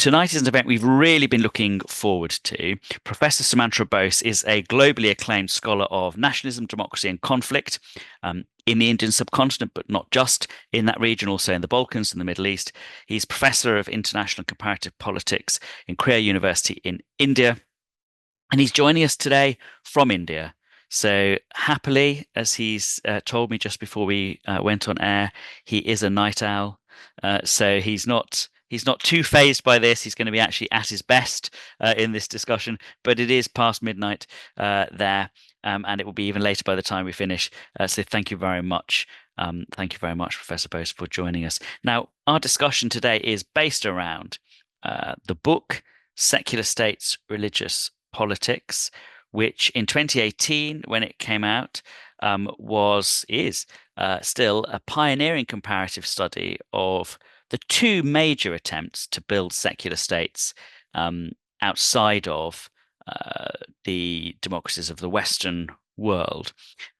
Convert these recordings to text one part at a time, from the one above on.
Tonight is an event we've really been looking forward to. Professor Sumantra Bose is a globally acclaimed scholar of nationalism, democracy, and conflict in the Indian subcontinent, but not just in that region, also in the Balkans and the Middle East. He's professor of international and comparative politics in Creer University in India, and he's joining us today from India. So happily, as he's told me just before we went on air, he is a night owl. So he's not too phased by this. He's going to be actually at his best in this discussion, but it is past midnight there, and it will be even later by the time we finish. So thank you very much. Thank you very much, Professor Bose, for joining us. Now, our discussion today is based around the book Secular States, Religious Politics, which in 2018, when it came out, is still a pioneering comparative study of the two major attempts to build secular states outside of the democracies of the Western world.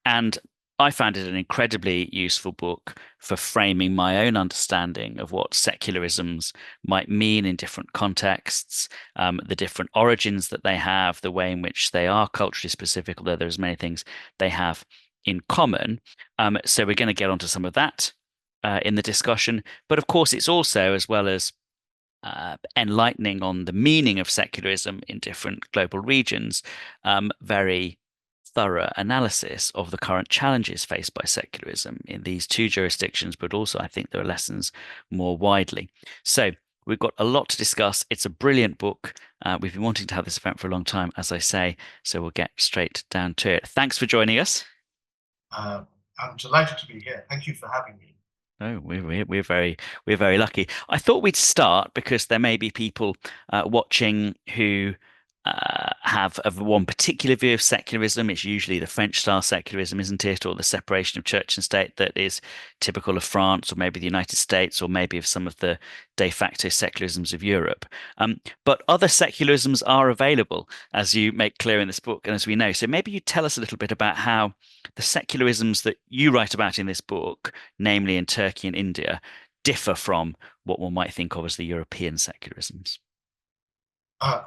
And I found it an incredibly useful book for framing my own understanding of what secularisms might mean in different contexts, the different origins that they have, the way in which they are culturally specific, although there's many things they have in common. So we're going to get onto some of that in the discussion. But of course, it's also, as well as enlightening on the meaning of secularism in different global regions, very thorough analysis of the current challenges faced by secularism in these two jurisdictions, but also I think there are lessons more widely. So we've got a lot to discuss. It's a brilliant book. We've been wanting to have this event for a long time, as I say, so we'll get straight down to it. Thanks for joining us. I'm delighted to be here. Thank you for having me. Oh, we're very lucky. I thought we'd start because there may be people watching who have one particular view of secularism. It's usually the French style secularism, isn't it? Or the separation of church and state that is typical of France, or maybe the United States, or maybe of some of the de facto secularisms of Europe. But other secularisms are available, as you make clear in this book, and as we know. So maybe you tell us a little bit about how the secularisms that you write about in this book, namely in Turkey and India, differ from what one might think of as the European secularisms.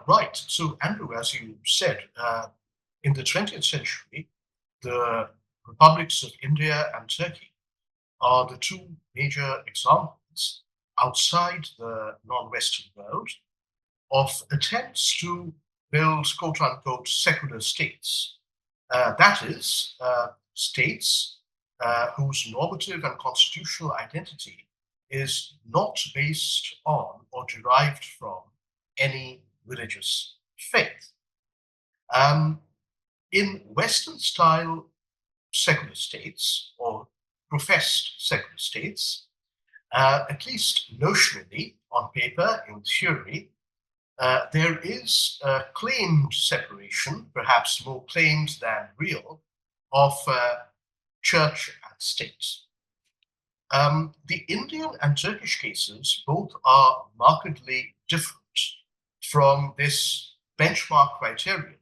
Right. So, Andrew, as you said, in the 20th century, the republics of India and Turkey are the two major examples outside the non-Western world of attempts to build quote-unquote secular states. That is, states whose normative and constitutional identity is not based on or derived from any religious faith. In Western style secular states or professed secular states, at least notionally on paper, in theory, there is a claimed separation, perhaps more claimed than real, of church and state. The Indian and Turkish cases both are markedly different from this benchmark criterion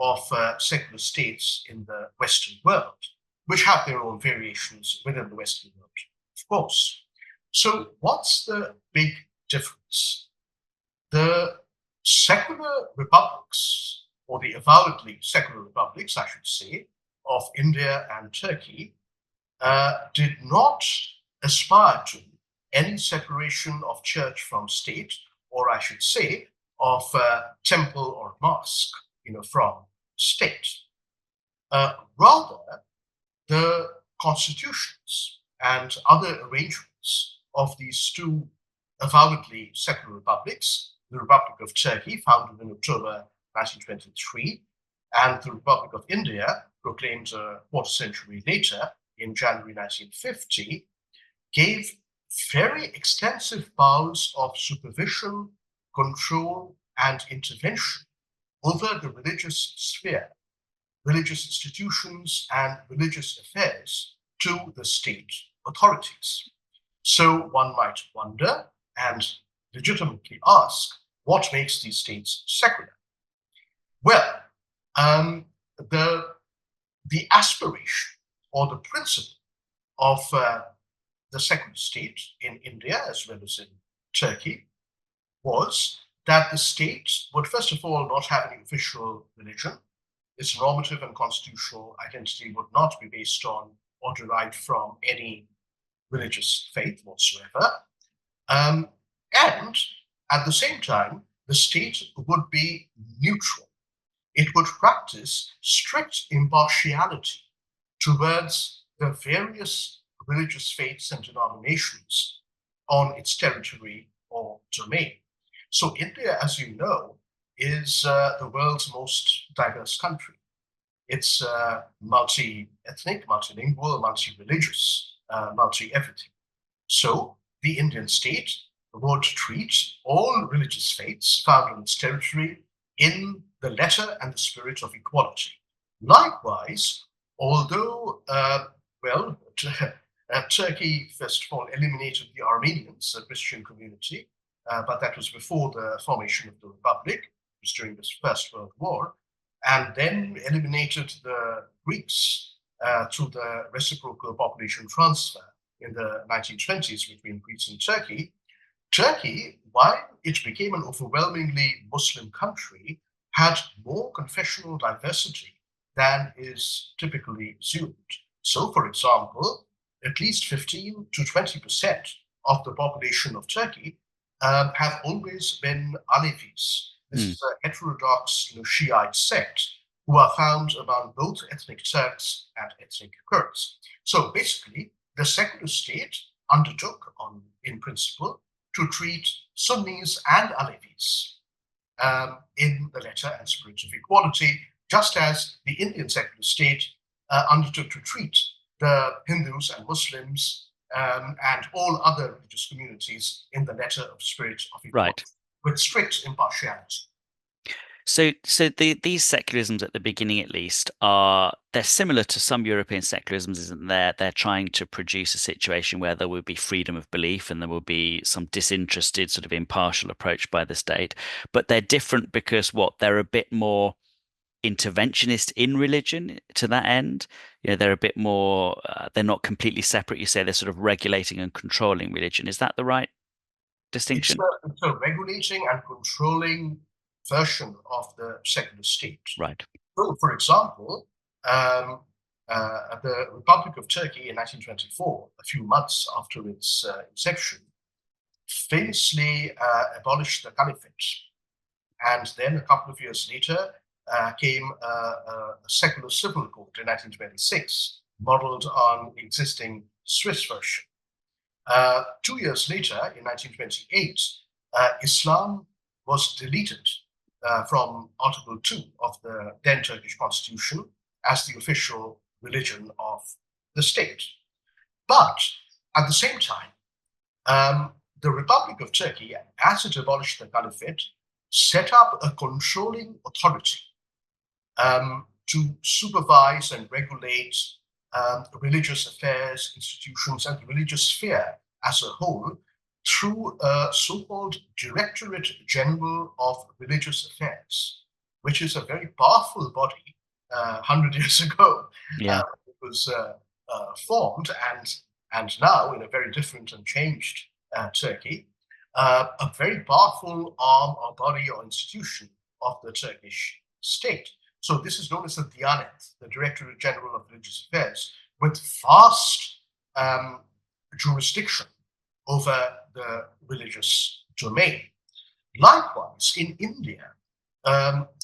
of secular states in the Western world, which have their own variations within the Western world, of course. So what's the big difference? The secular republics, or the avowedly secular republics, I should say, of India and Turkey, did not aspire to any separation of church from state, or I should say, of temple or mosque, from state. Rather, the constitutions and other arrangements of these two avowedly secular republics, the Republic of Turkey, founded in October 1923, and the Republic of India, proclaimed a quarter century later in January 1950, gave very extensive powers of supervision, control, and intervention over the religious sphere, religious institutions, and religious affairs to the state authorities. So one might wonder and legitimately ask, what makes these states secular? Well, the aspiration or the principle of the secular state in India as well as in Turkey was that the state would first of all not have any official religion. Its normative and constitutional identity would not be based on or derived from any religious faith whatsoever. And at the same time, the state would be neutral. It would practice strict impartiality towards the various religious faiths and denominations on its territory or domain. So India, as you know, is the world's most diverse country. It's multi-ethnic, multilingual, multi-religious, multi-everything. So the Indian state would treat all religious faiths found on its territory in the letter and the spirit of equality. Likewise, although, Turkey, first of all, eliminated the Armenians, a Christian community, but that was before the formation of the Republic. It was during the First World War, and then eliminated the Greeks through the reciprocal population transfer in the 1920s between Greece and Turkey. Turkey, while it became an overwhelmingly Muslim country, had more confessional diversity than is typically assumed. So, for example, at least 15 to 20% of the population of Turkey have always been Alevis. This is a heterodox Shiite sect who are found among both ethnic Turks and ethnic Kurds. So basically, the secular state undertook, in principle, to treat Sunnis and Alevis in the letter and spirit of equality, just as the Indian secular state undertook to treat the Hindus and Muslims and all other religious communities in the letter of spirit of equality, with strict impartiality. So these secularisms at the beginning, at least, they're similar to some European secularisms, isn't there? They're trying to produce a situation where there will be freedom of belief and there will be some disinterested, sort of impartial approach by the state. But they're different because they're a bit more interventionist in religion to that end. They're a bit more, they're not completely separate. You say they're sort of regulating and controlling religion. Is that the right distinction? It's a regulating and controlling version of the secular state. Right. So, for example, the Republic of Turkey in 1924, a few months after its inception, famously abolished the caliphate. And then a couple of years later came a secular civil code in 1926, modeled on the existing Swiss version. 2 years later, in 1928, Islam was deleted from Article 2 of the then Turkish constitution as the official religion of the state. But at the same time, the Republic of Turkey, as it abolished the caliphate, set up a controlling authority to supervise and regulate religious affairs, institutions, and the religious sphere as a whole through a so-called Directorate General of Religious Affairs, which is a very powerful body. 100 years ago, it was formed, and now in a very different and changed Turkey, a very powerful arm or body or institution of the Turkish state. So this is known as the Diyanet, the Directorate General of Religious Affairs, with vast jurisdiction over the religious domain. Likewise, in India,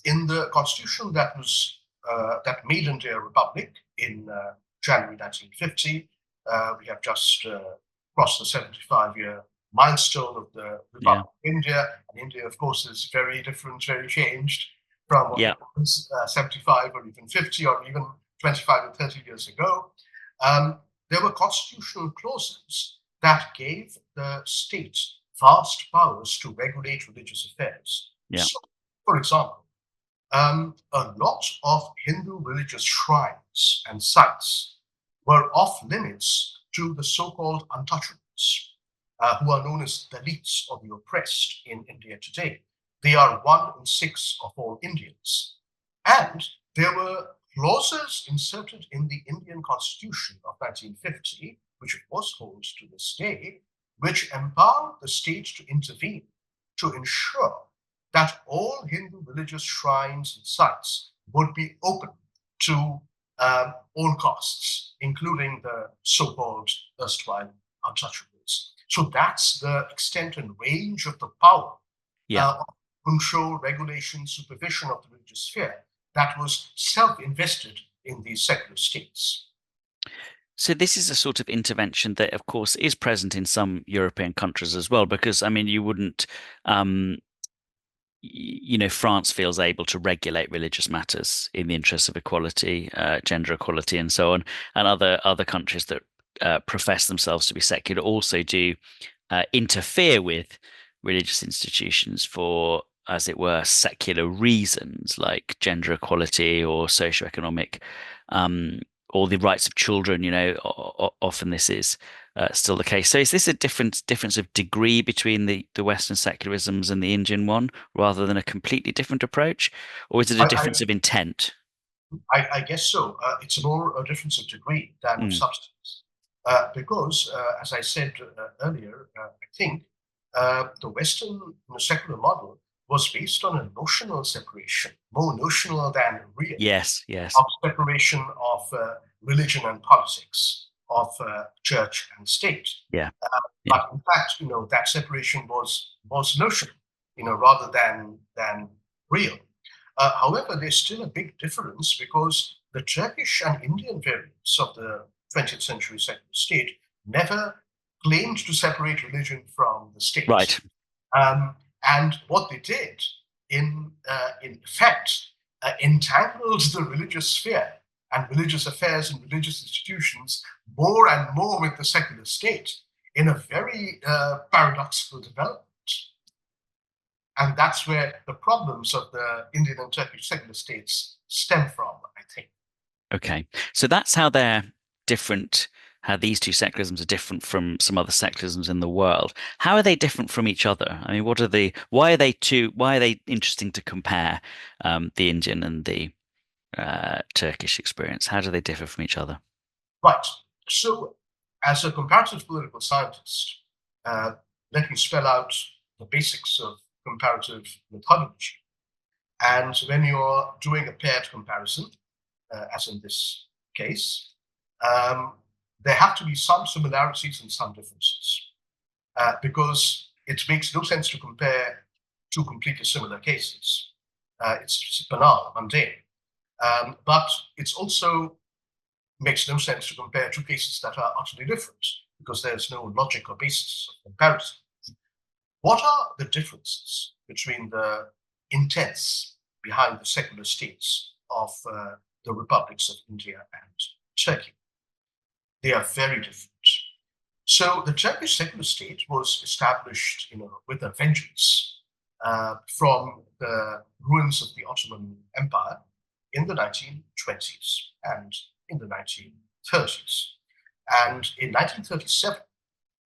in the constitution that made India a republic in January 1950, we have just crossed the 75-year milestone of the Republic of India. And India, of course, is very different, very changed from what it was 75 or even 50 or even 25 or 30 years ago. There were constitutional clauses that gave the state vast powers to regulate religious affairs. So, for example, a lot of Hindu religious shrines and sites were off limits to the so-called untouchables, who are known as Dalits or the oppressed in India today. They are 1 in 6 of all Indians. And there were clauses inserted in the Indian Constitution of 1950, which of course holds to this day, which empowered the state to intervene to ensure that all Hindu religious shrines and sites would be open to all castes, including the so-called erstwhile untouchables. So that's the extent and range of the power of control, regulation, supervision of the religious sphere that was self-invested in these secular states. So this is a sort of intervention that, of course, is present in some European countries as well, because I mean, you wouldn't, France feels able to regulate religious matters in the interests of equality, gender equality, and so on, and other countries that profess themselves to be secular also do interfere with religious institutions for, as it were, secular reasons like gender equality or socioeconomic, or the rights of children. Often this is still the case. So is this a difference of degree between the Western secularisms and the Indian one, rather than a completely different approach, or is it a difference of intent? I guess so. It's more a difference of degree than of substance. Because, as I said earlier, I think the Western secular model was based on a notional separation, more notional than real. Yes. Of separation of religion and politics, of church and state. But in fact, that separation was notional, rather than real. However, there's still a big difference, because the Turkish and Indian variants of the 20th century secular state never claimed to separate religion from the state. Right. And what they did, in effect, entangled the religious sphere and religious affairs and religious institutions more and more with the secular state in a very paradoxical development. And that's where the problems of the Indian and Turkish secular states stem from, I think. Okay. So that's how they're different, how these two secularisms are different from some other secularisms in the world. How are they different from each other? I mean, why are they interesting to compare, the Indian and the Turkish experience? How do they differ from each other? Right. So, as a comparative political scientist, let me spell out the basics of comparative methodology. And when you're doing a paired comparison, as in this case, there have to be some similarities and some differences, because it makes no sense to compare two completely similar cases. It's banal, mundane. But it's also makes no sense to compare two cases that are utterly different, because there's no logic or basis of comparison. What are the differences between the intents behind the secular states of the republics of India and Turkey? They are very different. So the Turkish secular state was established, with a vengeance, from the ruins of the Ottoman Empire in the 1920s and in the 1930s. And in 1937,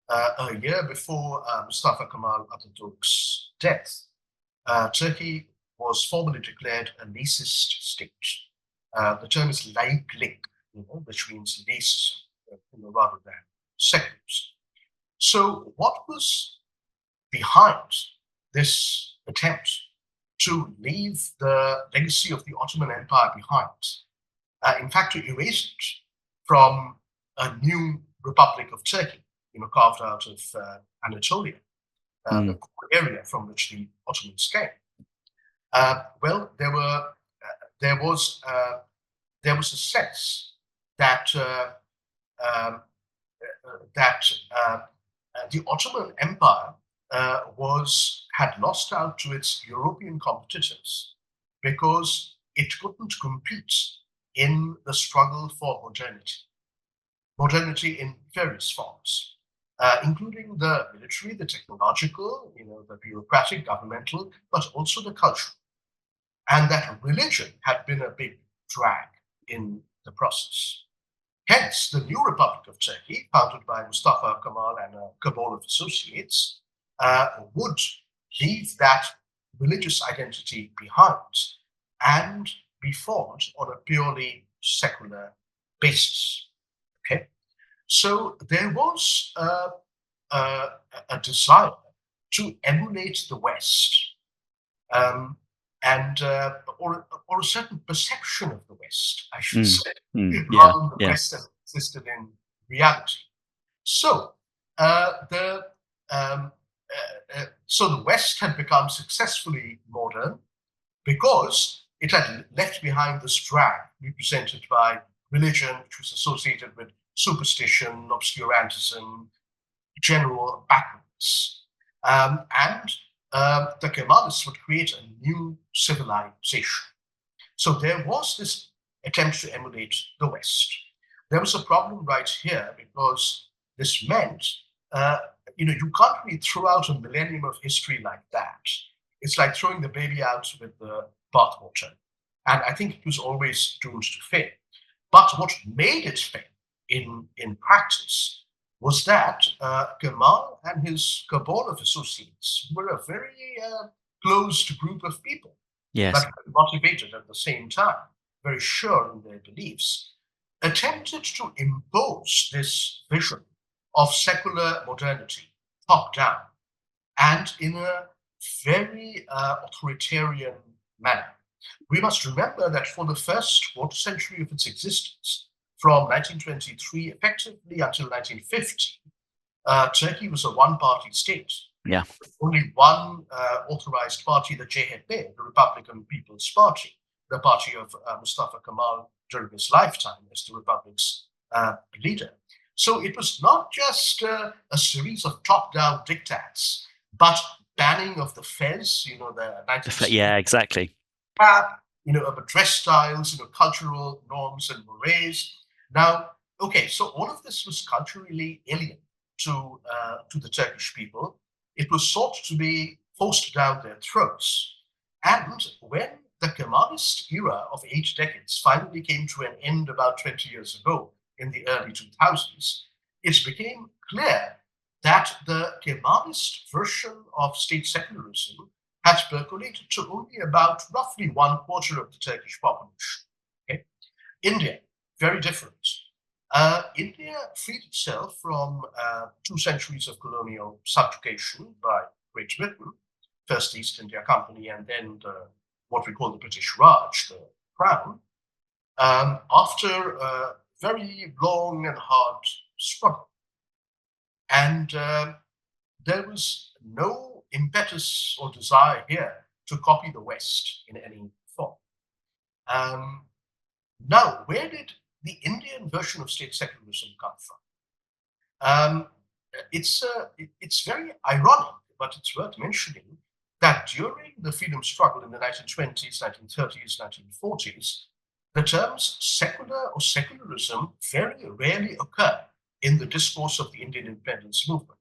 a year before Mustafa Kemal Atatürk's death, Turkey was formally declared a laicist state. The term is laiklik, which means lacism, rather than secularism. So what was behind this attempt to leave the legacy of the Ottoman Empire behind? In fact, to erase it from a new Republic of Turkey, carved out of Anatolia, the core area from which the Ottomans came. Well, there was a sense that the Ottoman Empire had lost out to its European competitors because it couldn't compete in the struggle for modernity in various forms, including the military, the technological, the bureaucratic, governmental, but also the cultural. And that religion had been a big drag in the process. Hence, the new Republic of Turkey, founded by Mustafa Kemal and a cabal of associates, would leave that religious identity behind and be formed on a purely secular basis. Okay, so there was a desire to emulate the West or a certain perception of the West, I should say, Yeah, rather than the yeah. West as it existed in reality. So um, so the West had become successfully modern because it had left behind this drag represented by religion, which was associated with superstition, obscurantism, general backwardness. And the Kemalists would create a new civilization. So there was this attempt to emulate the West. There was a problem right here because this meant, you can't really throw out a millennium of history like that. It's like throwing the baby out with the bathwater. And I think it was always doomed to fail. But what made it fail in practice was that Kemal and his cabal of associates were a very closed group of people, Yes. but motivated at the same time, very sure in their beliefs, attempted to impose this vision of secular modernity top down and in a very authoritarian manner. We must remember that for the first quarter century of its existence, from 1923 effectively until 1950, Turkey was a one-party state. Yeah. Only one authorized party, the CHP, the Republican People's Party, the party of Mustafa Kemal during his lifetime as the republic's leader. So it was not just a series of top-down diktats, but banning of the fez, the 19th Yeah, exactly. of dress styles, cultural norms and mores. Now, okay, so all of this was culturally alien to the Turkish people. It was sought to be forced down their throats. And when the Kemalist era of 8 decades finally came to an end about 20 years ago in the early 2000s, it became clear that the Kemalist version of state secularism had percolated to only about roughly 1/4 of the Turkish population. Okay? India, very different. India freed itself from 2 centuries of colonial subjugation by Great Britain, first the East India Company and then what we call the British Raj, the Crown, after a very long and hard struggle. And there was no impetus or desire here to copy the West in any form. Now, where did the Indian version of state secularism come from? It's very ironic, but it's worth mentioning that during the freedom struggle in the 1920s, 1930s, 1940s, the terms secular or secularism very rarely occur in the discourse of the Indian independence movement.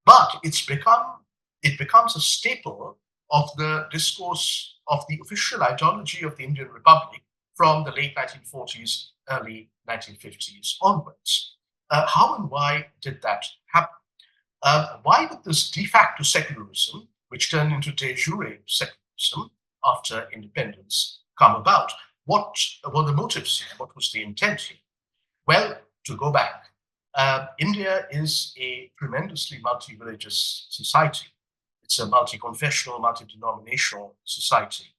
But it becomes a staple of the discourse of the official ideology of the Indian Republic from the late 1940s, early 1950s onwards. How and why did that happen? Why did this de facto secularism, which turned into de jure secularism after independence, come about? What were the motives here? What was the intent here? Well, to go back, India is a tremendously multi-religious society. It's a multi-confessional, multi-denominational society.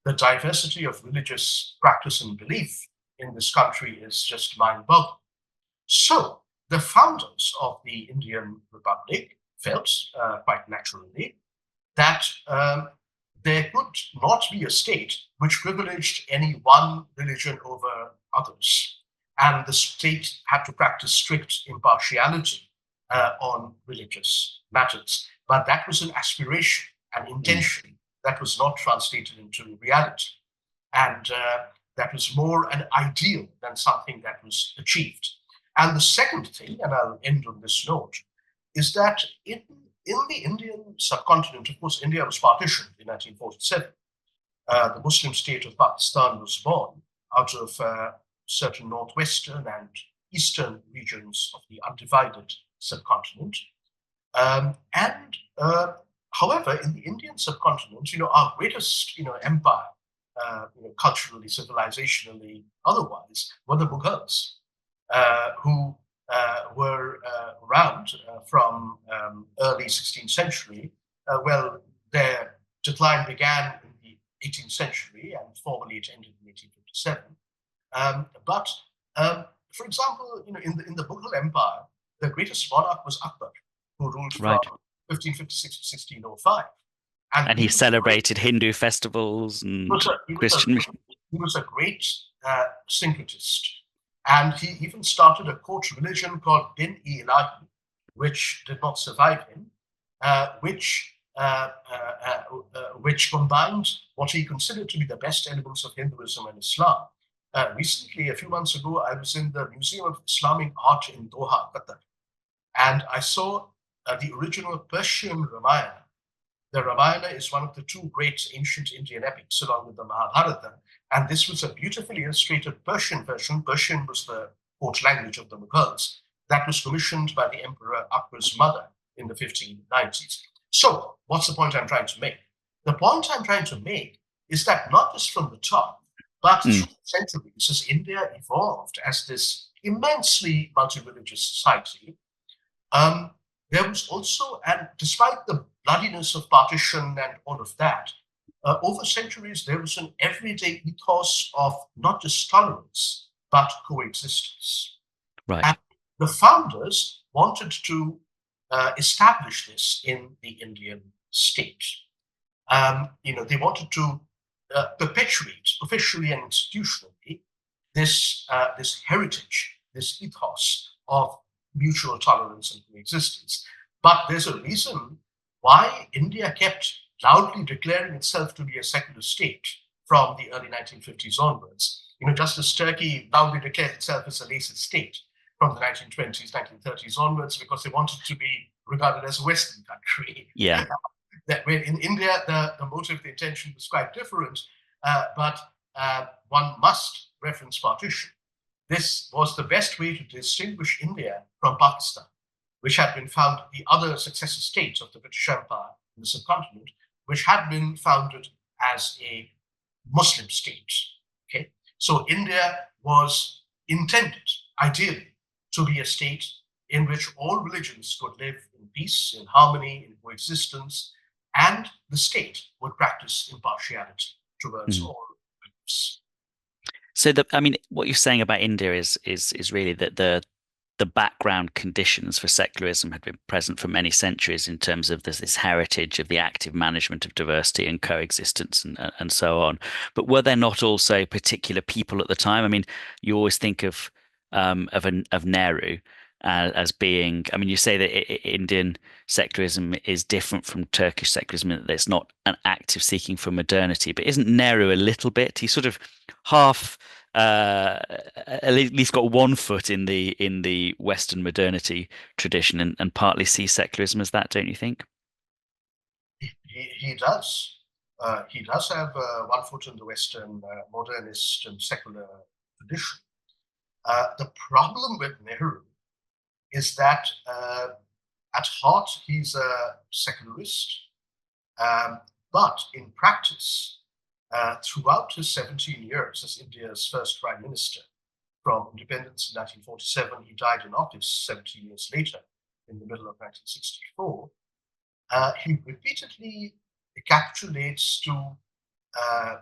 The diversity of religious practice and belief in this country is just mind-boggling. So the founders of the Indian Republic felt, quite naturally, that there could not be a state which privileged any one religion over others. And the state had to practice strict impartiality on religious matters. But that was an aspiration, an intention that was not translated into reality. And that was more an ideal than something that was achieved. And the second thing, and I'll end on this note, is that in the Indian subcontinent, of course, India was partitioned in 1947. The Muslim state of Pakistan was born out of certain northwestern and eastern regions of the undivided subcontinent. However, in the Indian subcontinent, our greatest, empire, culturally, civilizationally, otherwise, were the Mughals, who were around from early 16th century. Well, their decline began in the 18th century and formally it ended in 1857. For example, in the Mughal Empire, the greatest monarch was Akbar, who ruled from Right. 1556 to 1605. And he celebrated Hindu festivals and Christian. He was a great syncretist. And he even started a court religion called Din-i-Ilahi, which did not survive him, which combined what he considered to be the best elements of Hinduism and Islam. Recently, a few months ago, I was in the Museum of Islamic Art in Doha, Qatar, and I saw the original Persian Ramayana. The Ramayana is one of the two great ancient Indian epics, along with the Mahabharata, and this was a beautifully illustrated Persian version. Persian was the court language of the Mughals. That was commissioned by the Emperor Akbar's mother in the 1590s. So, what's the point I'm trying to make? The point I'm trying to make is that not just from the top, but through centuries, as India evolved as this immensely multi-religious society, there was also, and despite the bloodiness of partition and all of that, over centuries, there was an everyday ethos of not just tolerance, but coexistence. Right. And the founders wanted to establish this in the Indian state. They wanted to perpetuate officially and institutionally this heritage, this ethos of mutual tolerance and coexistence. But there's a reason why India kept loudly declaring itself to be a secular state from the early 1950s onwards. Just as Turkey loudly declared itself as a laicist state from the 1920s, 1930s onwards, because they wanted to be regarded as a Western country. Yeah. That in India, the motive, the intention was quite different, but one must reference partition. This was the best way to distinguish India from Pakistan, which had been found the other successor state of the British Empire in the subcontinent, which had been founded as a Muslim state. Okay, so India was intended, ideally, to be a state in which all religions could live in peace, in harmony, in coexistence, and the state would practice impartiality towards all beliefs. So what you're saying about India is really that the background conditions for secularism had been present for many centuries in terms of this heritage of the active management of diversity and coexistence and so on. But were there not also particular people at the time? I mean, you always think of Nehru as being, you say that Indian secularism is different from Turkish secularism, that it's not an active seeking for modernity, but isn't Nehru a little bit? He's sort of half, at least got one foot in the Western modernity tradition, and partly sees secularism as that, don't you think? He does. He does have one foot in the Western modernist and secular tradition. The problem with Nehru is that at heart he's a secularist, but in practice, throughout his 17 years as India's first prime minister, from independence in 1947, he died in office 17 years later, in the middle of 1964, he repeatedly capitulates to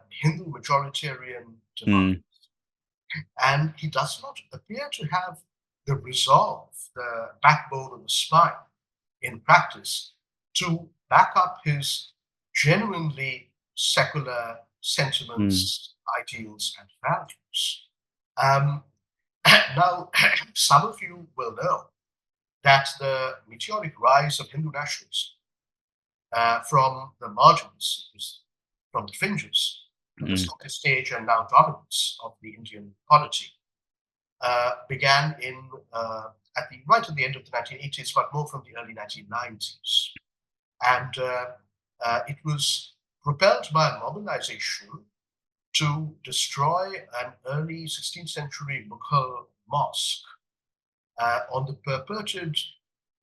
Hindu majoritarian demands. And he does not appear to have the resolve, the backbone of the spine in practice to back up his genuinely secular sentiments, ideals, and values. Now, some of you will know that the meteoric rise of Hindu nationalism from the margins, from the fringes, to the center stage and now dominance of the Indian polity, began right at the end of the 1980s, but more from the early 1990s. And it was propelled by a mobilization to destroy an early 16th century Mughal mosque on the purported,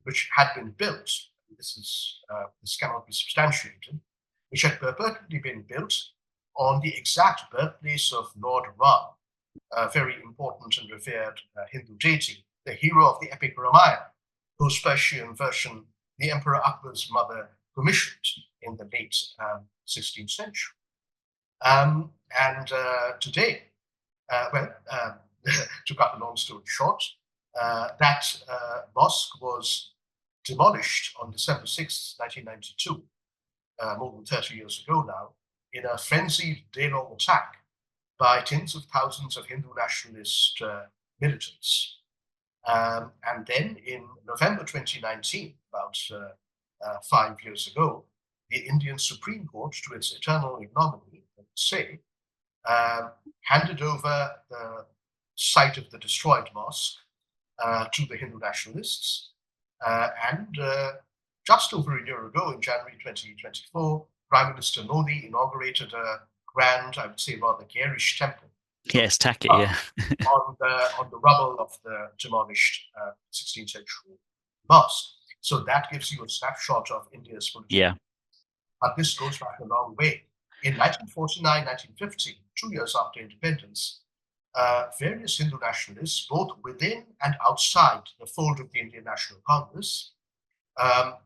which had been built, this cannot be substantiated, which had purportedly been built on the exact birthplace of Lord Ram, a very important and revered Hindu deity, the hero of the epic Ramayana, whose Persian version the Emperor Akbar's mother commissioned in the late 16th century. Today, to cut a long story short, that mosque was demolished on December 6th, 1992, more than 30 years ago now, in a frenzied day-long attack by tens of thousands of Hindu nationalist militants. And then in November 2019, about 5 years ago, the Indian Supreme Court, to its eternal ignominy, I would say, handed over the site of the destroyed mosque to the Hindu nationalists. Just over a year ago, in January 2024, Prime Minister Modi inaugurated a grand, I would say rather garish temple. Yes, tacky, yeah. on the rubble of the demolished 16th century mosque. So that gives you a snapshot of India's political. Yeah. But this goes back a long way. In 1949, 1950, 2 years after independence, various Hindu nationalists, both within and outside the fold of the Indian National Congress,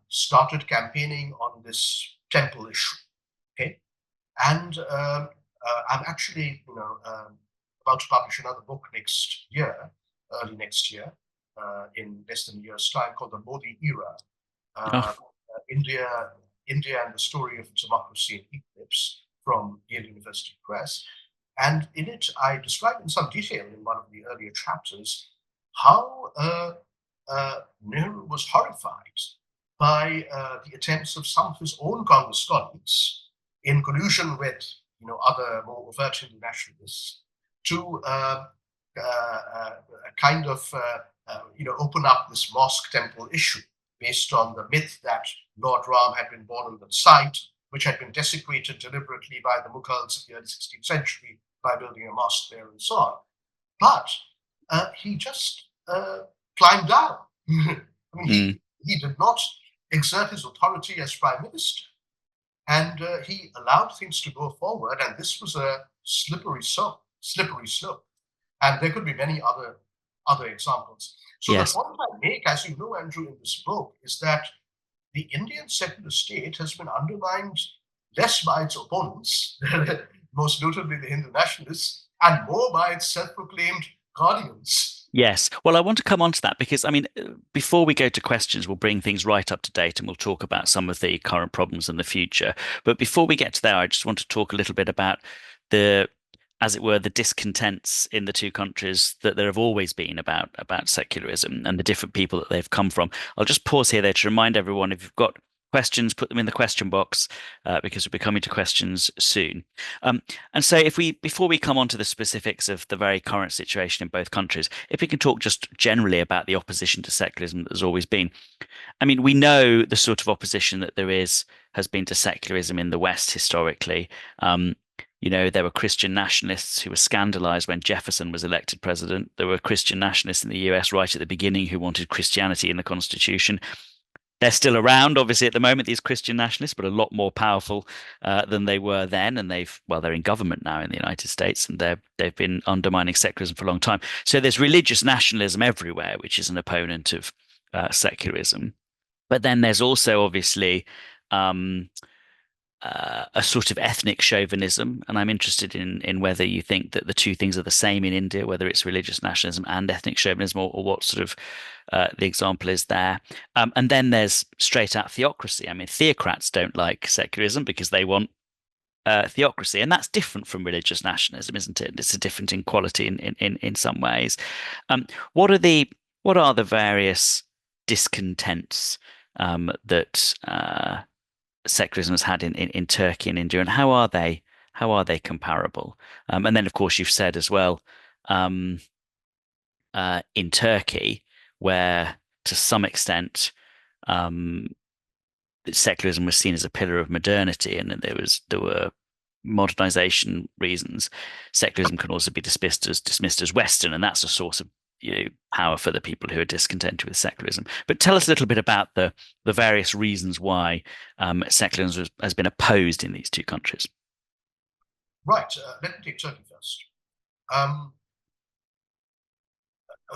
started campaigning on this temple issue. Okay, and I'm actually, about to publish another book next year, early next year, in less than a year's time, called The Modi Era, India and the Story of Democracy in Eclipse, from Yale University Press. And in it, I describe in some detail in one of the earlier chapters how Nehru was horrified by the attempts of some of his own Congress colleagues, in collusion with other more overt Hindu nationalists, to kind of open up this mosque temple issue based on the myth that Lord Ram had been born on the site, which had been desecrated deliberately by the Mughals in the early 16th century by building a mosque there and so on. But he just climbed down. I mean, he did not exert his authority as prime minister, and he allowed things to go forward, and this was a slippery slope. And there could be many other examples. So yes. The point I make, as you know, Andrew, in this book, is that the Indian secular state has been undermined less by its opponents, most notably the Hindu nationalists, and more by its self-proclaimed guardians. Yes. Well, I want to come on to that because, I mean, before we go to questions, we'll bring things right up to date and we'll talk about some of the current problems in the future. But before we get to there, I just want to talk a little bit about as it were, the discontents in the two countries that there have always been about secularism and the different people that they've come from. I'll just pause here there to remind everyone, if you've got questions, put them in the question box because we'll be coming to questions soon. And so before we come on to the specifics of the very current situation in both countries, if we can talk just generally about the opposition to secularism that there's always been. I mean, we know the sort of opposition that there has been to secularism in the West historically. There were Christian nationalists who were scandalized when Jefferson was elected president. There were Christian nationalists in the US right at the beginning who wanted Christianity in the Constitution. They're still around, obviously, at the moment, these Christian nationalists, but a lot more powerful than they were then. And they're in government now in the United States, and they've been undermining secularism for a long time. So there's religious nationalism everywhere, which is an opponent of secularism. But then there's also, obviously, a sort of ethnic chauvinism, and I'm interested in whether you think that the two things are the same in India, whether it's religious nationalism and ethnic chauvinism, or what sort of the example is there. And then there's straight out theocracy. I mean, theocrats don't like secularism because they want theocracy, and that's different from religious nationalism, isn't it? It's a different inequality in some ways. What are the various discontents that secularism has had in Turkey and India, and how are they comparable? And then, of course, you've said as well in Turkey, where to some extent secularism was seen as a pillar of modernity, and there were modernization reasons. Secularism can also be dismissed as Western, and that's a source of power for the people who are discontented with secularism. But tell us a little bit about the various reasons why secularism has been opposed in these two countries. Right. Let me take Turkey first.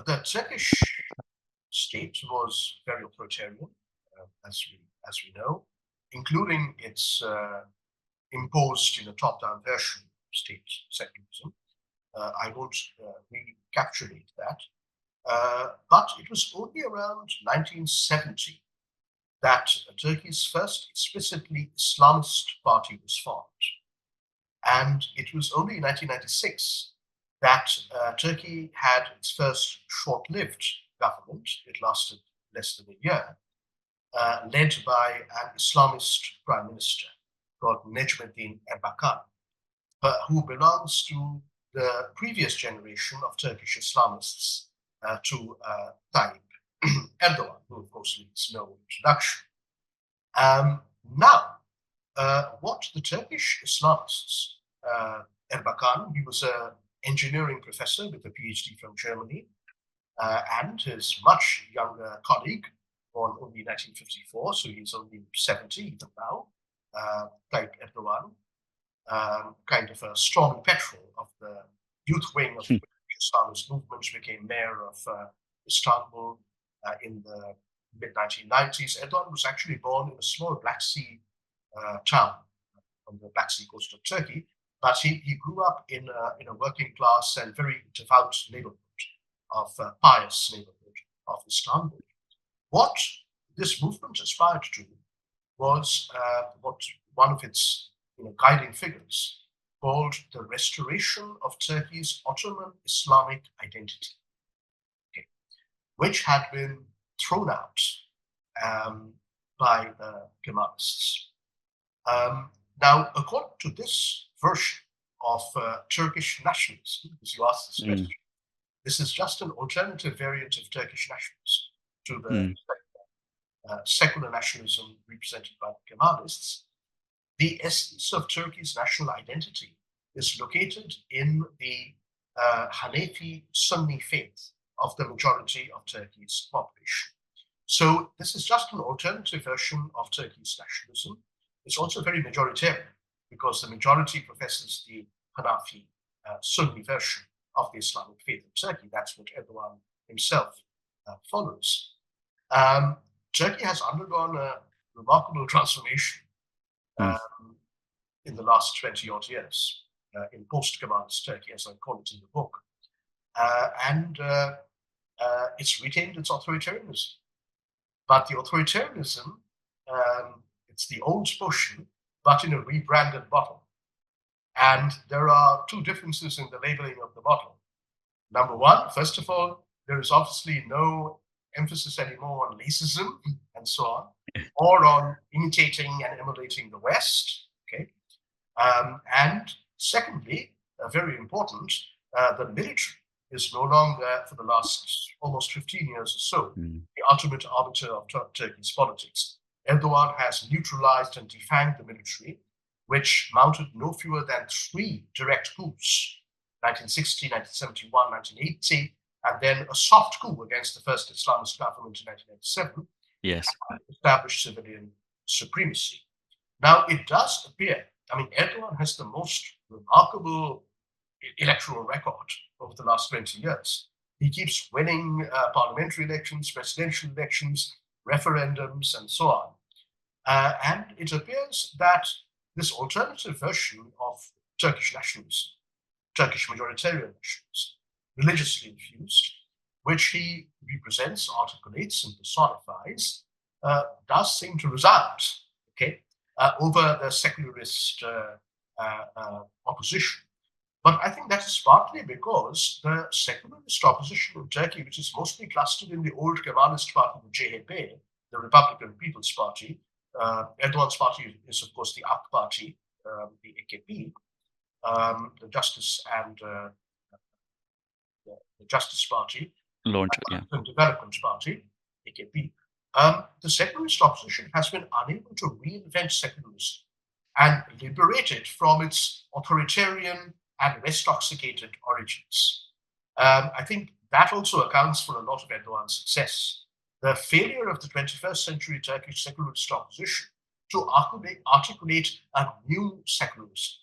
The Turkish state was very authoritarian, as we know, including its imposed in a top-down version of state secularism. I won't recapitulate that. But it was only around 1970 that Turkey's first explicitly Islamist party was formed. And it was only in 1996 that Turkey had its first short-lived government. It lasted less than a year, led by an Islamist prime minister called Necmettin Erbakan, who belongs to the previous generation of Turkish Islamists to Tayyip Erdogan, who of course needs no introduction. Now, what the Turkish Islamists, Erbakan, he was an engineering professor with a PhD from Germany, and his much younger colleague, born only 1954, so he's only 70 even now, Tayyip Erdogan, kind of a strong petrol of the youth wing of the Islamist movement, became mayor of Istanbul in the mid-1990s. Erdogan was actually born in a small Black Sea town on the Black Sea coast of Turkey, but he grew up in a working class and very devout neighborhood of pious neighborhood of Istanbul. What this movement aspired to was what one of its guiding figures called the restoration of Turkey's Ottoman Islamic identity, which had been thrown out by the Kemalists. Now, according to this version of Turkish nationalism, because you asked this question, this is just an alternative variant of Turkish nationalism to the secular nationalism represented by the Kemalists. The essence of Turkey's national identity is located in the Hanefi Sunni faith of the majority of Turkey's population. So this is just an alternative version of Turkey's nationalism. It's also very majoritarian because the majority professes the Hanafi Sunni version of the Islamic faith in Turkey. That's what Erdogan himself follows. Turkey has undergone a remarkable transformation in the last 20-odd years, in post-Kemalist Turkey, as I call it in the book. And it's retained its authoritarianism. But the authoritarianism, it's the old potion, but in a rebranded bottle. And there are two differences in the labeling of the bottle. Number one, first of all, there is obviously no emphasis anymore on racism and so on, or on imitating and emulating the West. Okay, and secondly, very important, the military is no longer, for the last almost 15 years or so, the ultimate arbiter of Turkey's politics. Erdogan has neutralized and defanged the military, which mounted no fewer than 3 direct coups, 1960, 1971, 1980, and then a soft coup against the first Islamist government in 1997. Yes. Established civilian supremacy. Now, it does appear, Erdogan has the most remarkable electoral record over the last 20 years. He keeps winning parliamentary elections, presidential elections, referendums, and so on. And it appears that this alternative version of Turkish nationalism, Turkish majoritarian nationalism, religiously infused, which he represents, articulates, and personifies, does seem to resound, over the secularist opposition. But I think that is partly because the secularist opposition in Turkey, which is mostly clustered in the old Kemalist party, the CHP, the Republican People's Party. Erdogan's party is, of course, the AK party, the AKP, the Justice and the Justice Party, and Development Party, AKP. The secularist opposition has been unable to reinvent secularism and liberate it from its authoritarian and West-toxicated origins. I think that also accounts for a lot of Erdogan's success. The failure of the 21st century Turkish secularist opposition to articulate a new secularism,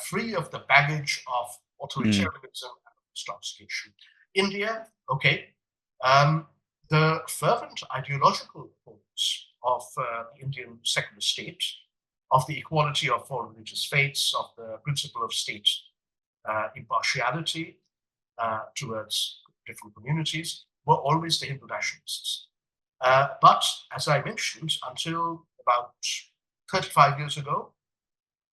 free of the baggage of authoritarianism and West-toxication. India, the fervent ideological opponents of the Indian secular state of the equality of all religious faiths, of the principle of state impartiality towards different communities, were always the Hindu nationalists. But as I mentioned, until about 35 years ago,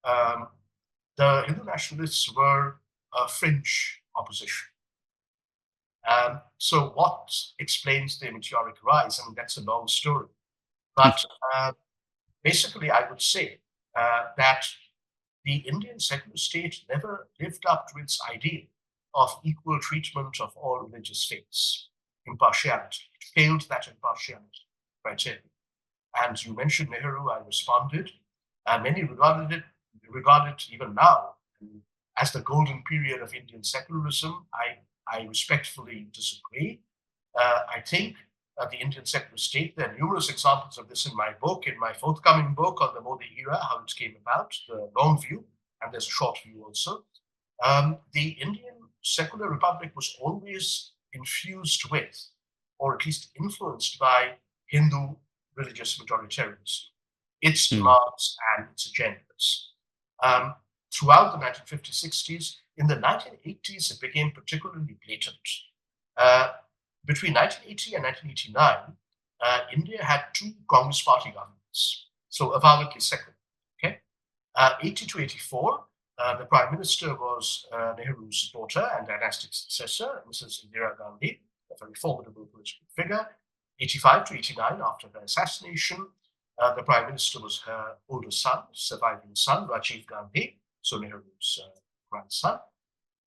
the Hindu nationalists were a fringe opposition. So what explains their meteoric rise? I mean, that's a long story. But basically, I would say that the Indian secular state never lived up to its ideal of equal treatment of all religious faiths, impartiality. It failed that impartiality criteria. And you mentioned Nehru, I responded. Many regarded it even now as the golden period of Indian secularism. I respectfully disagree. I think the Indian secular state, there are numerous examples of this in my book, in my forthcoming book on the Modi era, how it came about, the long view, and there's a short view also. The Indian secular republic was always infused with, or at least influenced by, Hindu religious majoritarianism, its demands and its agendas. Throughout the 1950s, 60s, in the 1980s, it became particularly blatant. Between 1980 and 1989, India had two Congress Party governments, so avowedly secular. Okay, 80 to 84, the Prime Minister was Nehru's daughter and dynastic successor, Mrs. Indira Gandhi, a very formidable political figure. 85 to 89, after her assassination, the Prime Minister was her older son, surviving son, Rajiv Gandhi, so Nehru's grandson.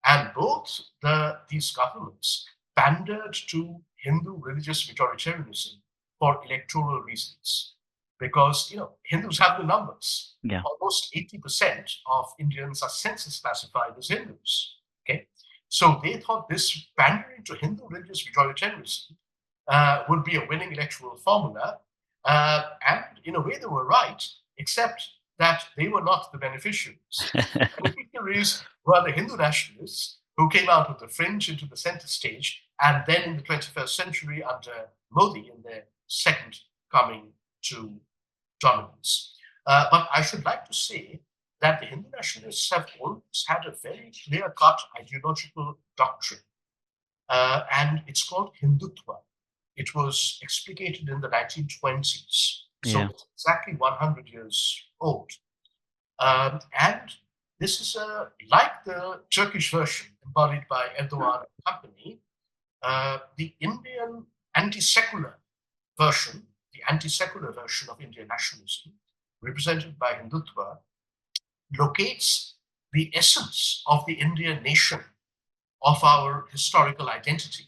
And both these governments pandered to Hindu religious majoritarianism for electoral reasons, because Hindus have the numbers. Yeah. Almost 80% of Indians are census classified as Hindus. Okay, so they thought this pandering to Hindu religious majoritarianism would be a winning electoral formula, and in a way they were right, except that they were not the beneficiaries. The beneficiaries were the Hindu nationalists who came out of the fringe into the center stage, and then in the 21st century under Modi in their second coming to dominance. But I should like to say that the Hindu nationalists have always had a very clear-cut ideological doctrine, and it's called Hindutva. It was explicated in the 1920s, so it's exactly 100 years old. And this is like the Turkish version embodied by Erdogan and company. The Indian anti-secular version, of Indian nationalism, represented by Hindutva, locates the essence of the Indian nation, of our historical identity,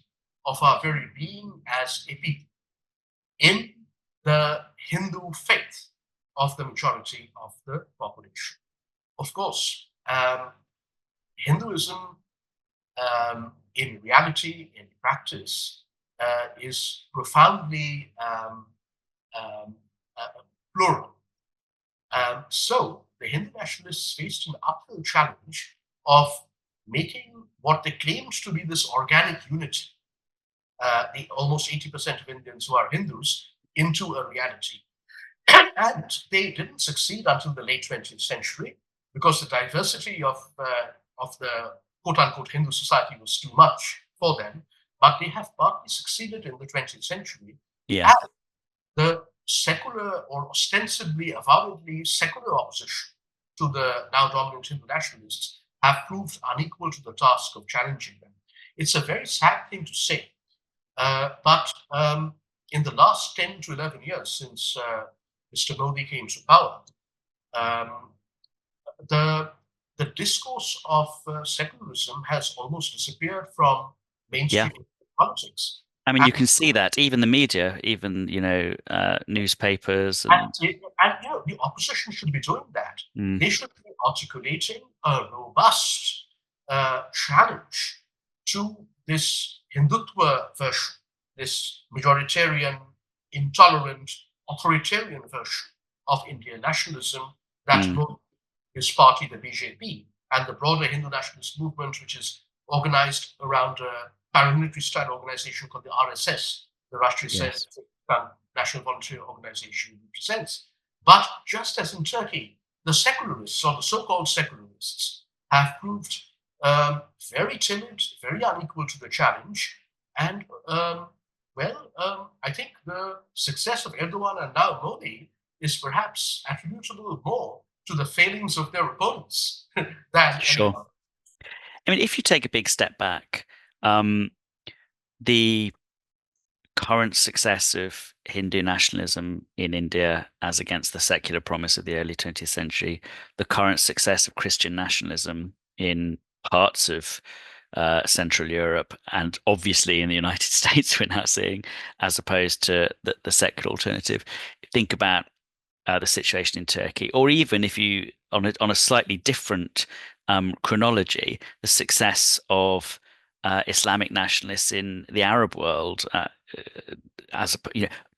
of our very being as a people, in the Hindu faith of the majority of the population. Of course, Hinduism, in reality, in practice, is profoundly plural. So the Hindu nationalists faced an uphill challenge of making what they claimed to be this organic unity, the almost 80% of Indians who are Hindus, into a reality. And they didn't succeed until the late 20th century, because the diversity of the quote-unquote Hindu society was too much for them. But they have partly succeeded in the 20th century. Yeah. And the secular, or ostensibly, avowedly secular opposition to the now dominant Hindu nationalists have proved unequal to the task of challenging them. It's a very sad thing to say, but in the last 10 to 11 years since Mr. Modi came to power, the discourse of secularism has almost disappeared from mainstream politics. I mean, you can see that even the media, even newspapers, and the opposition should be doing that. They should be articulating a robust challenge to this Hindutva version, this majoritarian, intolerant, authoritarian version of Indian nationalism that both his party, the BJP, and the broader Hindu nationalist movement, which is organized around a paramilitary style organization called the RSS, the Rashtriya National Volunteer Organization, represents. But just as in Turkey, the secularists, or the so-called secularists, have proved very timid, very unequal to the challenge, and I think the success of Erdogan and now Modi is perhaps attributable more to the failings of their opponents than Sure. I mean, if you take a big step back, the current success of Hindu nationalism in India as against the secular promise of the early 20th century, the current success of Christian nationalism in parts of Central Europe, and obviously in the United States, we're now seeing, as opposed to the secular alternative. Think about the situation in Turkey, or even if you on a slightly different chronology, the success of Islamic nationalists in the Arab world, as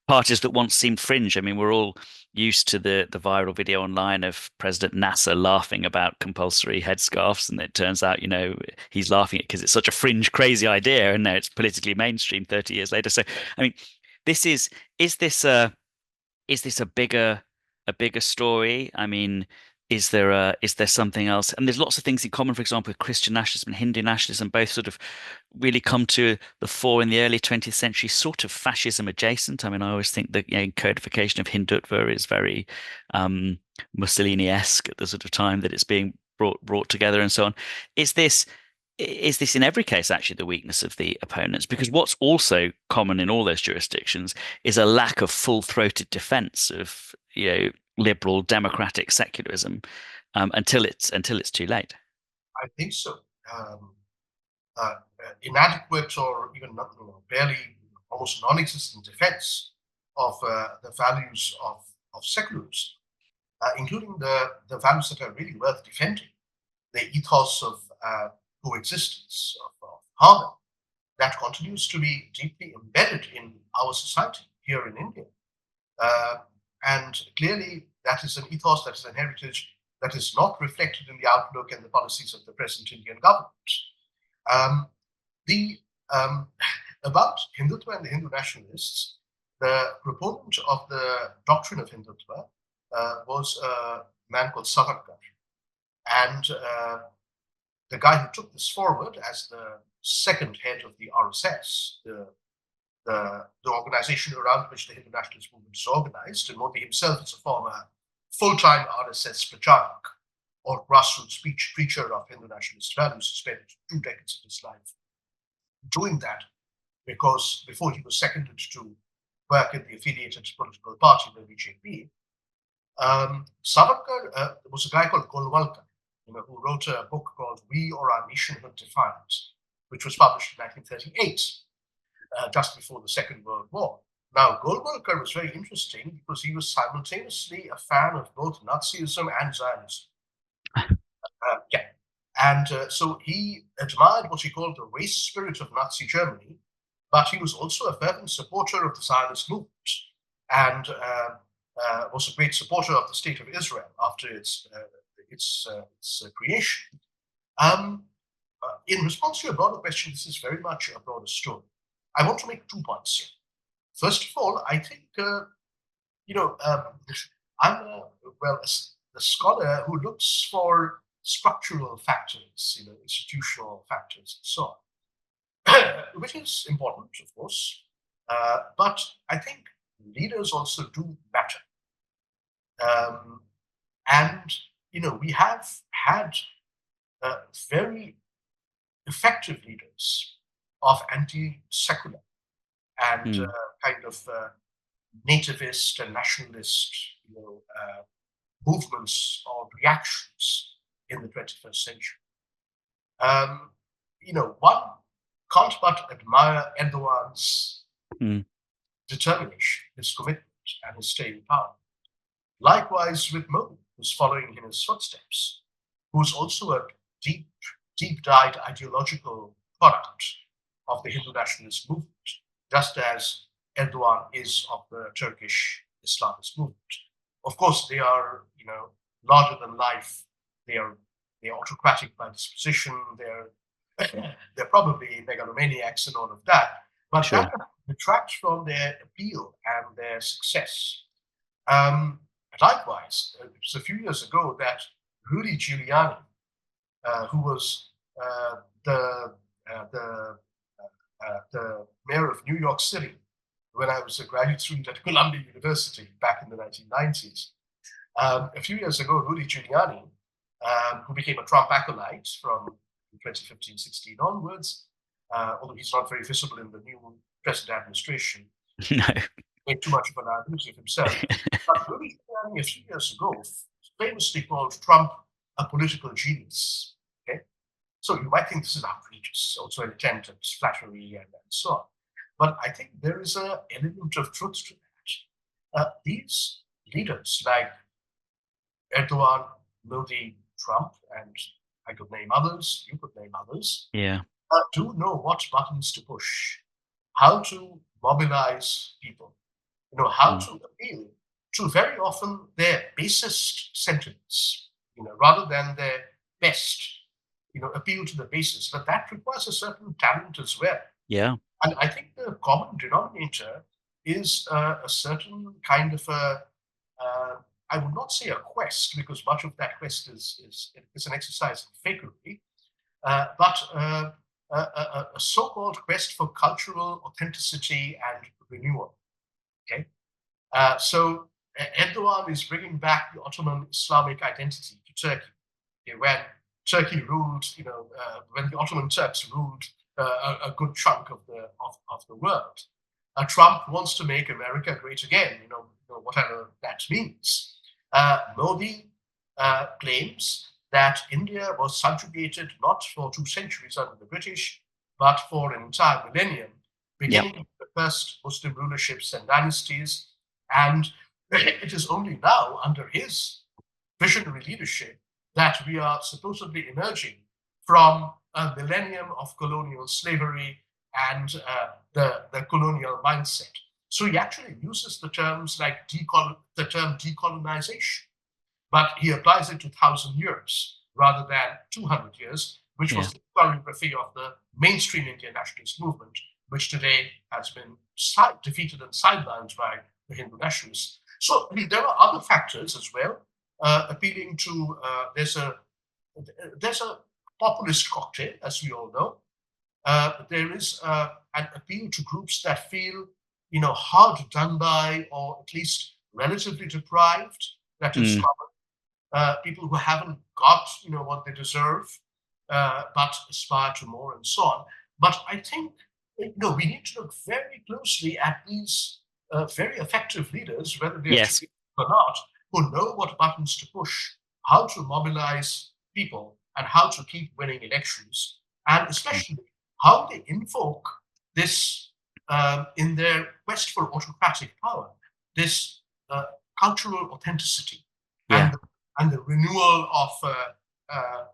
parties that once seemed fringe. I mean, we're all used to the viral video online of President Nasser laughing about compulsory headscarves, and it turns out, he's laughing at because it's such a fringe, crazy idea, and now it's politically mainstream 30 years later. So, I mean, this is this a bigger story? I mean, is there something else? And there's lots of things in common. For example, with Christian nationalism and Hindu nationalism, both sort of really come to the fore in the early 20th century, sort of fascism adjacent. I mean, I always think that codification of Hindutva is very Mussolini-esque at the sort of time that it's being brought together and so on. Is this in every case actually the weakness of the opponents? Because what's also common in all those jurisdictions is a lack of full-throated defense of liberal democratic secularism until it's too late. I think so. Inadequate or even not, barely, almost non-existent defense of the values of secularism, including the values that are really worth defending, the ethos of coexistence, of harmony, that continues to be deeply embedded in our society here in India. And clearly, that is an ethos, that is an heritage that is not reflected in the outlook and the policies of the present Indian government. About Hindutva and the Hindu nationalists, the proponent of the doctrine of Hindutva was a man called Savarkar. And the guy who took this forward as the second head of the RSS, the organization around which the Hindu nationalist movement is organized, and Modi himself is a former full-time RSS pracharak, or grassroots preacher of Hindu nationalist values. He spent 2 decades of his life doing that, because before he was seconded to work in the affiliated political party, the BJP, Savarkar was a guy called Golwalkar, who wrote a book called We or Our Nationhood Defined, which was published in 1938, just before the Second World War. Now, Golwalkar was very interesting because he was simultaneously a fan of both Nazism and Zionism. And so he admired what he called the race spirit of Nazi Germany, but he was also a fervent supporter of the Zionist movement, and was a great supporter of the State of Israel after its creation. In response to your broader question, this is very much a broader story. I want to make 2 points here. First of all, I think, I'm a scholar who looks for structural factors, institutional factors, and so on, which is important, of course. But I think leaders also do matter. And we have had very effective leaders of anti-secular and kind of nativist and nationalist movements or reactions in the 21st century. One can't but admire Erdogan's determination, his commitment, and his staying power. Likewise with Modi, who's following in his footsteps, who's also a deep-dyed ideological product of the Hindu nationalist movement, just as Erdogan is of the Turkish Islamist movement. Of course, they are, larger than life. They're autocratic by disposition. They're probably megalomaniacs and all of that. But sure, that detracts from their appeal and their success. Likewise, it was a few years ago that Rudy Giuliani, who was the mayor of New York City when I was a graduate student at Columbia University back in the 1990s. A few years ago, Rudy Giuliani, who became a Trump acolyte from 2015-16 onwards, although he's not very visible in the new president administration, No. made too much of a liability of himself. But Rudy Giuliani, a few years ago, famously called Trump a political genius. Okay, so you might think this is outrageous, also an attempt at flattery and so on. But I think there is an element of truth to that. These leaders like Erdogan, Modi, Trump, and I could name others, you could name others, Yeah. do know what buttons to push, how to mobilize people, how to appeal to very often their basest sentiments, rather than their best, appeal to the basest. But that requires a certain talent as well. Yeah. And I think the common denominator is a certain kind of I would not say a quest, because much of that quest is an exercise in fakery, but a so-called quest for cultural authenticity and renewal. Okay, so Erdogan is bringing back the Ottoman Islamic identity to Turkey. Okay, when Turkey ruled, when the Ottoman Turks ruled a good chunk of the world. Trump wants to make America great again, whatever that means. Modi claims that India was subjugated not for 2 centuries under the British, but for an entire millennium, beginning with the first Muslim rulerships and dynasties. And it is only now, under his visionary leadership, that we are supposedly emerging from a millennium of colonial slavery and the colonial mindset. So he actually uses the terms like the term decolonization, but he applies it to 1,000 years rather than 200 years, which was the choreography of the mainstream Indian nationalist movement, which today has been defeated and sidelined by the Hindu nationalists. So there are other factors as well, appealing to there's a populist cocktail, as we all know. There is an appeal to groups that feel, hard done by, or at least relatively deprived. That is common. People who haven't got, what they deserve, but aspire to more, and so on. But I think, we need to look very closely at these very effective leaders, whether they're or not, who know what buttons to push, how to mobilize people, and how to keep winning elections, and especially how they invoke this in their quest for autocratic power, this cultural authenticity and the renewal of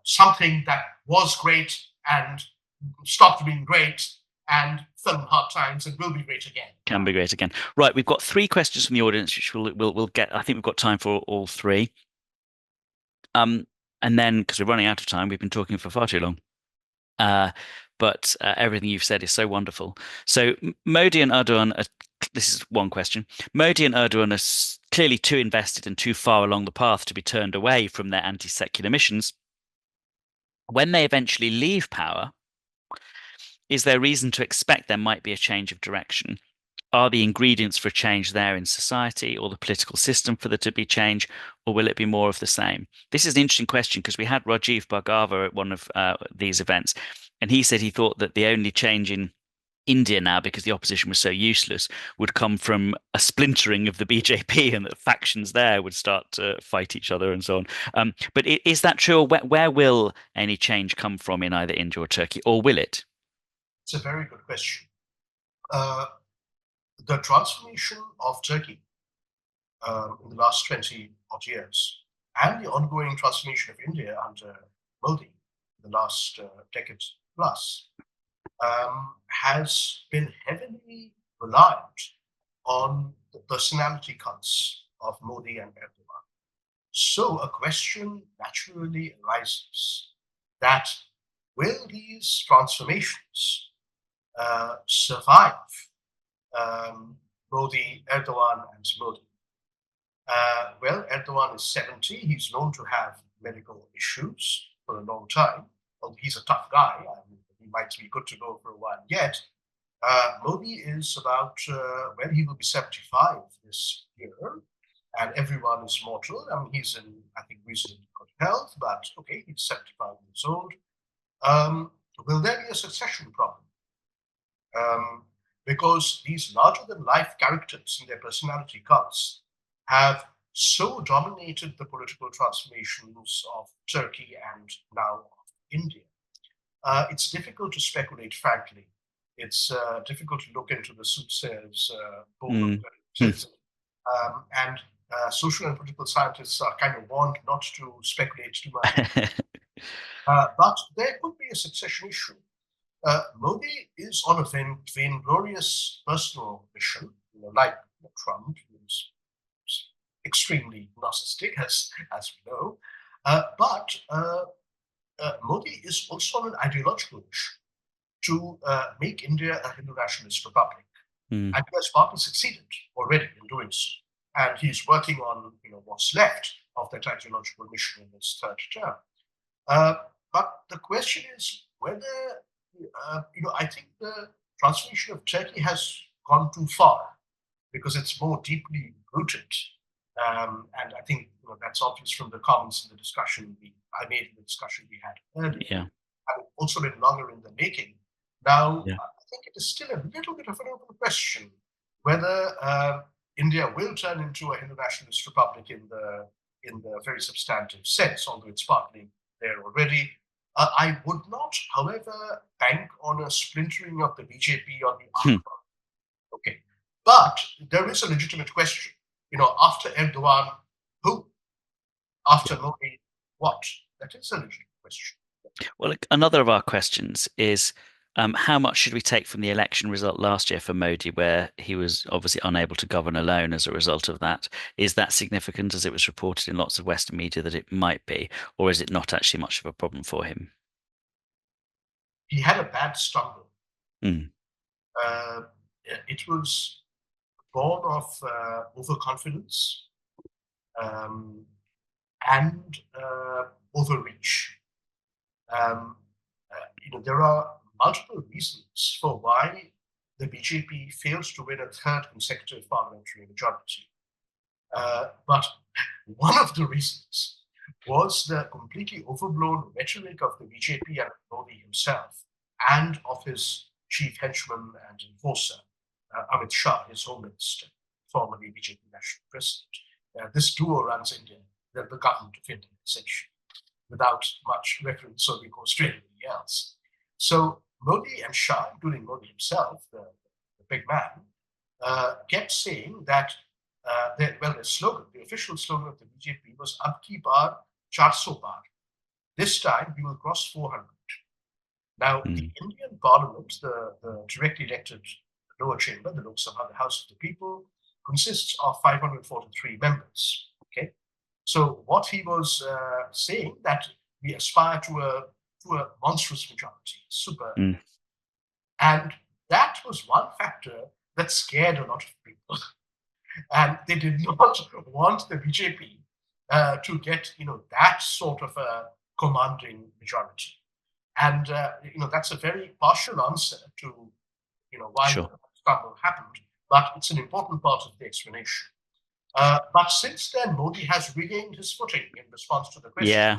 something that was great and stopped being great and fell in hard times and will be great again. Can be great again. Right, we've got 3 questions from the audience, which we'll get. I think we've got time for all 3. And then, because we're running out of time, we've been talking for far too long. But everything you've said is so wonderful. So Modi and Erdogan, this is one question. Modi and Erdogan are clearly too invested and too far along the path to be turned away from their anti-secular missions. When they eventually leave power, is there reason to expect there might be a change of direction? Are the ingredients for a change there in society or the political system for there to be change, or will it be more of the same? This is an interesting question because we had Rajiv Bhargava at one of these events, and he said he thought that the only change in India now, because the opposition was so useless, would come from a splintering of the BJP and that factions there would start to fight each other and so on. But is that true? Or where will any change come from in either India or Turkey, or will it? It's a very good question. The transformation of Turkey in the last 20-odd years, and the ongoing transformation of India under Modi in the last decade plus, has been heavily reliant on the personality cults of Modi and Erdogan. So a question naturally arises that will these transformations survive Modi, Erdogan, and Modi? Well, Erdogan is 70. He's known to have medical issues for a long time. Well, he's a tough guy. I mean, he might be good to go for a while yet. Modi is about, well, he will be 75 this year, and everyone is mortal. I mean, he's in, I think, reasonably good health, but okay, he's 75 years old. Will there be a succession problem? Because these larger-than-life characters and their personality cults have so dominated the political transformations of Turkey and now of India. It's difficult to speculate, frankly. It's difficult to look into the soothsayers' bowl of tips. And social and political scientists are kind of warned not to speculate too much. But there could be a succession issue. Modi is on a vainglorious personal mission, like Trump, who's extremely narcissistic, as we know. But Modi is also on an ideological mission to make India a Hindu nationalist republic. And he has partly succeeded already in doing so. And he's working on what's left of that ideological mission in his third term. But the question is whether, I think the transformation of Turkey has gone too far because it's more deeply rooted. And I think that's obvious from the comments in the discussion I made in the discussion we had earlier. Yeah. And also been longer in the making. Now, Yeah. I think it is still a little bit of an open question whether India will turn into a Hindu nationalist republic in the very substantive sense, although it's partly there already. I would not, however, bank on a splintering of the BJP on the arc. Okay, but there is a legitimate question. After Erdogan, who? After Modi, what? That is a legitimate question. Well, another of our questions is how much should we take from the election result last year for Modi, where he was obviously unable to govern alone as a result of that? Is that significant, as it was reported in lots of Western media that it might be, or is it not actually much of a problem for him? He had a bad stumble. Mm. It was born of overconfidence and overreach. There are multiple reasons for why the BJP failed to win a third consecutive parliamentary majority. But one of the reasons was the completely overblown rhetoric of the BJP and Modi himself, and of his chief henchman and enforcer, Amit Shah, his home minister, formerly BJP national president. This duo runs India, the government of India, essentially, without much reference or recourse to anything else. So Modi and Shah, including Modi himself, the big man, kept saying that the slogan, the official slogan of the BJP was "Ab ki baar 400 par." This time we will cross 400. Now, the Indian Parliament, the directly elected lower chamber, the Lok Sabha, the House of the People, consists of 543 members. Okay, so what he was saying that we aspire to a monstrous majority, super, and that was one factor that scared a lot of people. And they did not want the BJP to get, that sort of a commanding majority. And, that's a very partial answer to, why the stumble happened, but it's an important part of the explanation. But since then, Modi has regained his footing in response to the question. Yeah.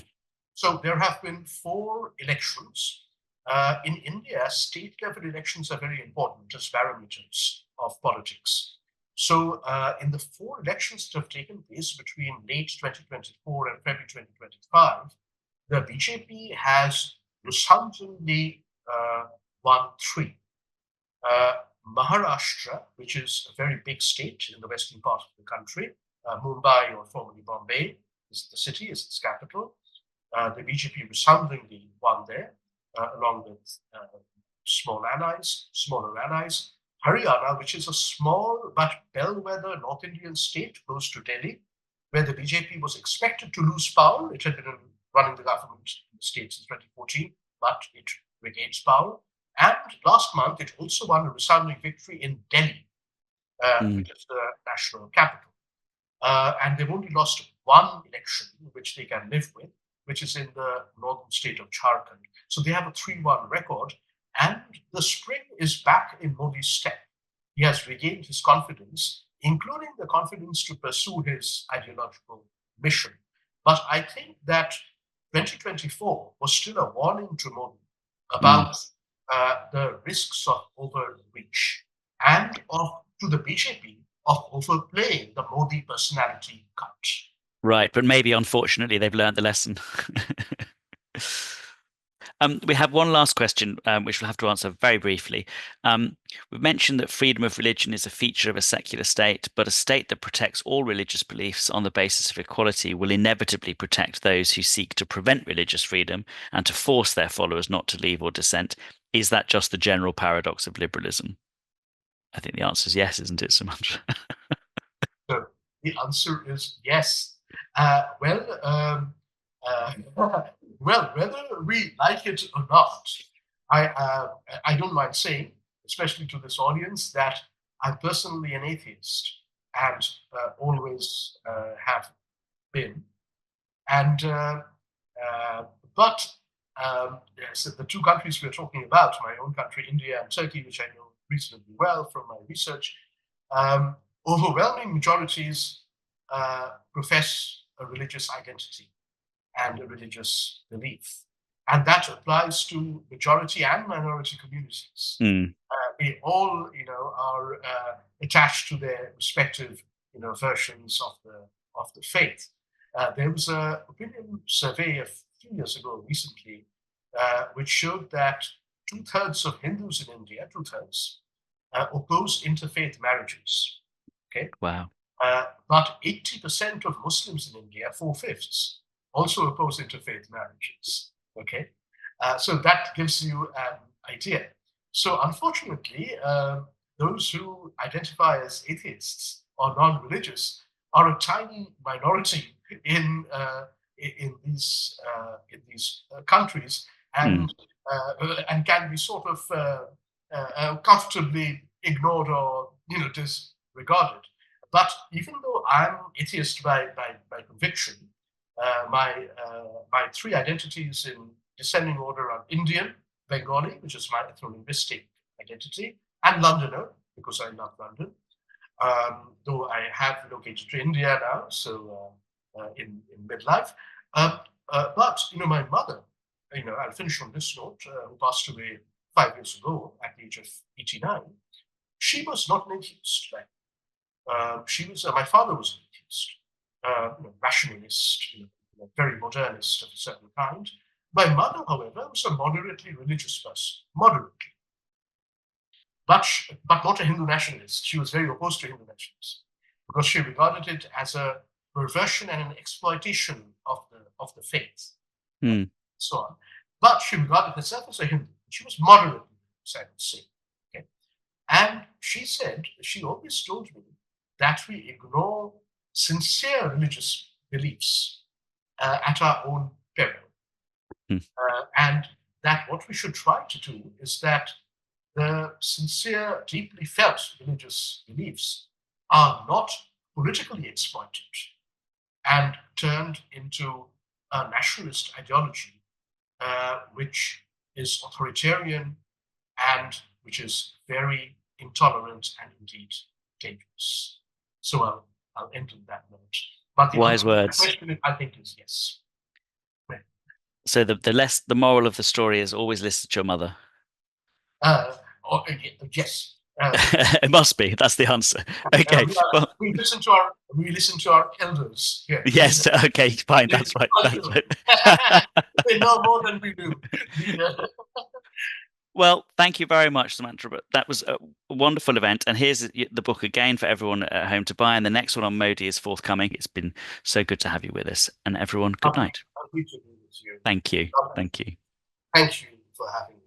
So there have been 4 elections. In India, state-level elections are very important as barometers of politics. So in the 4 elections that have taken place between late 2024 and February 2025, the BJP has resoundingly won 3. Maharashtra, which is a very big state in the western part of the country, Mumbai, or formerly Bombay, is the city, is its capital. The BJP resoundingly won there, along with smaller allies. Haryana, which is a small but bellwether North Indian state close to Delhi, where the BJP was expected to lose power. It had been running the government in the state since 2014, but it regains power. And last month, it also won a resounding victory in Delhi, which is the national capital. and they've only lost one election, which they can live with, which is in the northern state of Jharkhand. So they have a 3-1 record, and the spring is back in Modi's step. He has regained his confidence, including the confidence to pursue his ideological mission. But I think that 2024 was still a warning to Modi about the risks of overreach and to the BJP of overplaying the Modi personality cult. Right, but maybe unfortunately they've learned the lesson. We have one last question, which we'll have to answer very briefly. We've mentioned that freedom of religion is a feature of a secular state, but a state that protects all religious beliefs on the basis of equality will inevitably protect those who seek to prevent religious freedom and to force their followers not to leave or dissent. Is that just the general paradox of liberalism? I think the answer is yes, isn't it, Sumantra? So the answer is yes. Well, whether we like it or not, I don't mind saying, especially to this audience, that I'm personally an atheist and always have been. And but yes, the two countries we're talking about, my own country, India, and Turkey, which I know reasonably well from my research, overwhelming majorities profess a religious identity and a religious belief. And that applies to majority and minority communities. They all, are attached to their respective, versions of the faith. There was an opinion survey a few years ago, recently, which showed that 2/3 of Hindus in India, 2/3, oppose interfaith marriages. Okay. Wow. But 80% of Muslims in India, 4/5, also oppose interfaith marriages. Okay. So that gives you an idea. So unfortunately, those who identify as atheists or non-religious are a tiny minority in these countries, and can be sort of comfortably ignored or disregarded. But even though I'm atheist by conviction, my 3 identities in descending order are Indian, Bengali, which is my ethno-linguistic identity, and Londoner, because I love London. Though I have relocated to India now, so in midlife. But my mother, I'll finish on this note, who passed away 5 years ago at the age of 89. She was not an atheist. My father was an atheist, rationalist, very modernist of a certain kind. My mother, however, was a moderately religious person, moderately. But not a Hindu nationalist. She was very opposed to Hindu nationalism because she regarded it as a perversion and an exploitation of the faith, so on. But she regarded herself as a Hindu. She was moderately religious, I would say. Okay? And she always told me that we ignore sincere religious beliefs at our own peril. And that what we should try to do is that the sincere, deeply felt religious beliefs are not politically exploited and turned into a nationalist ideology, which is authoritarian and which is very intolerant and indeed dangerous. So I'll end on that note. But the wise words. question, I think, is yes. So the moral of the story is always listen to your mother. Yes. It must be. That's the answer. Okay. We listen to our elders. Yeah. Yes. Okay. Fine. That's right. That's right. They know more than we do. Well, thank you very much, Sumantra. That was a wonderful event. And here's the book again for everyone at home to buy. And the next one on Modi is forthcoming. It's been so good to have you with us. And everyone, good night. I'll reach it with you. Thank you. Thank you. Thank you for having me.